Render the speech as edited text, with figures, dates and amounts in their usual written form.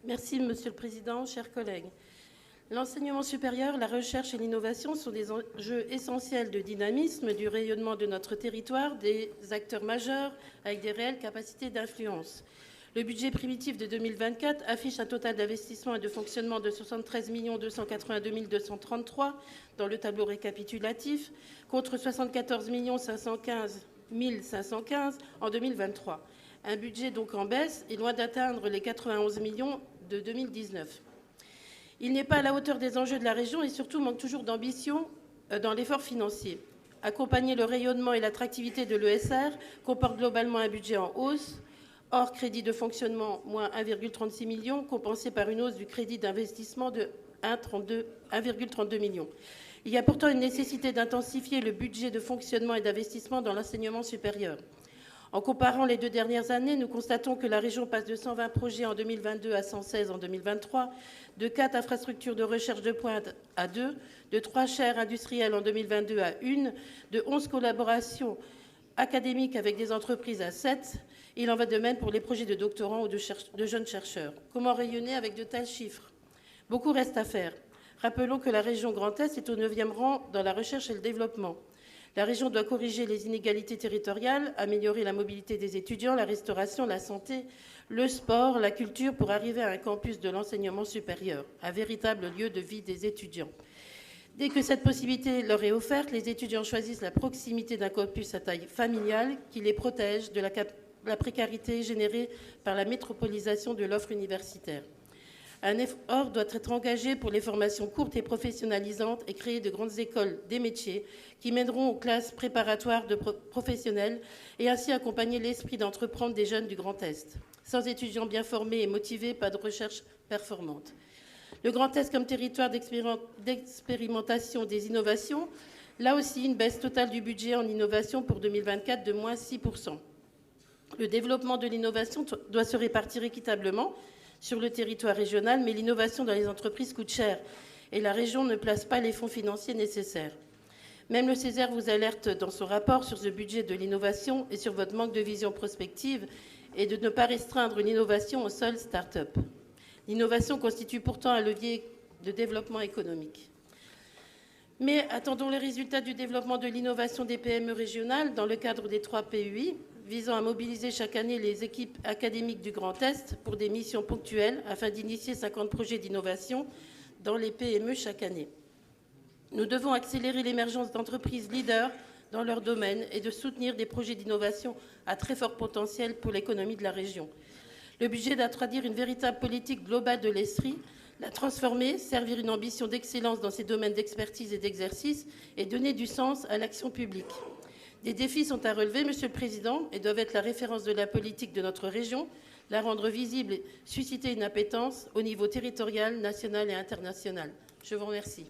Merci, Monsieur le Président, chers collègues. L'enseignement supérieur, la recherche et l'innovation sont des enjeux essentiels de dynamisme, du rayonnement de notre territoire, des acteurs majeurs avec des réelles capacités d'influence. Le budget primitif de 2024 affiche un total d'investissement et de fonctionnement de 73 282 233 dans le tableau récapitulatif, contre 74 515 515 en 2023. Un budget donc en baisse et loin d'atteindre les 91 millions de 2019. Il n'est pas à la hauteur des enjeux de la région et surtout manque toujours d'ambition dans l'effort financier. Accompagner le rayonnement et l'attractivité de l'ESR comporte globalement un budget en hausse, hors crédit de fonctionnement, moins 1,36 million, compensé par une hausse du crédit d'investissement de 1,32 million. Il y a pourtant une nécessité d'intensifier le budget de fonctionnement et d'investissement dans l'enseignement supérieur. En comparant les 2 dernières années, nous constatons que la région passe de 120 projets en 2022 à 116 en 2023, de 4 infrastructures de recherche de pointe à 2, de 3 chaires industrielles en 2022 à 1, de 11 collaborations académiques avec des entreprises à 7. Il en va de même pour les projets de doctorants ou de jeunes chercheurs. Comment rayonner avec de tels chiffres ? Beaucoup reste à faire. Rappelons que la région Grand Est est au 9e rang dans la recherche et le développement. La région doit corriger les inégalités territoriales, améliorer la mobilité des étudiants, la restauration, la santé, le sport, la culture pour arriver à un campus de l'enseignement supérieur, un véritable lieu de vie des étudiants. Dès que cette possibilité leur est offerte, les étudiants choisissent la proximité d'un campus à taille familiale qui les protège de la précarité générée par la métropolisation de l'offre universitaire. Un effort doit être engagé pour les formations courtes et professionnalisantes et créer de grandes écoles des métiers qui mèneront aux classes préparatoires de professionnels et ainsi accompagner l'esprit d'entreprendre des jeunes du Grand Est. Sans étudiants bien formés et motivés, pas de recherche performante. Le Grand Est comme territoire d'expérimentation des innovations, là aussi une baisse totale du budget en innovation pour 2024 de moins 6%. Le développement de l'innovation doit se répartir équitablement sur le territoire régional, mais l'innovation dans les entreprises coûte cher et la région ne place pas les fonds financiers nécessaires. Même le Césaire vous alerte dans son rapport sur ce budget de l'innovation et sur votre manque de vision prospective et de ne pas restreindre l'innovation aux seules start-up. L'innovation constitue pourtant un levier de développement économique. Mais attendons les résultats du développement de l'innovation des PME régionales dans le cadre des 3 PUI, visant à mobiliser chaque année les équipes académiques du Grand Est pour des missions ponctuelles afin d'initier 50 projets d'innovation dans les PME chaque année. Nous devons accélérer l'émergence d'entreprises leaders dans leur domaine et de soutenir des projets d'innovation à très fort potentiel pour l'économie de la région. Le budget doit traduire une véritable politique globale de l'ESRI, la transformer, servir une ambition d'excellence dans ses domaines d'expertise et d'exercice et donner du sens à l'action publique. Des défis sont à relever, Monsieur le Président, et doivent être la référence de la politique de notre région, la rendre visible et susciter une appétence au niveau territorial, national et international. Je vous remercie.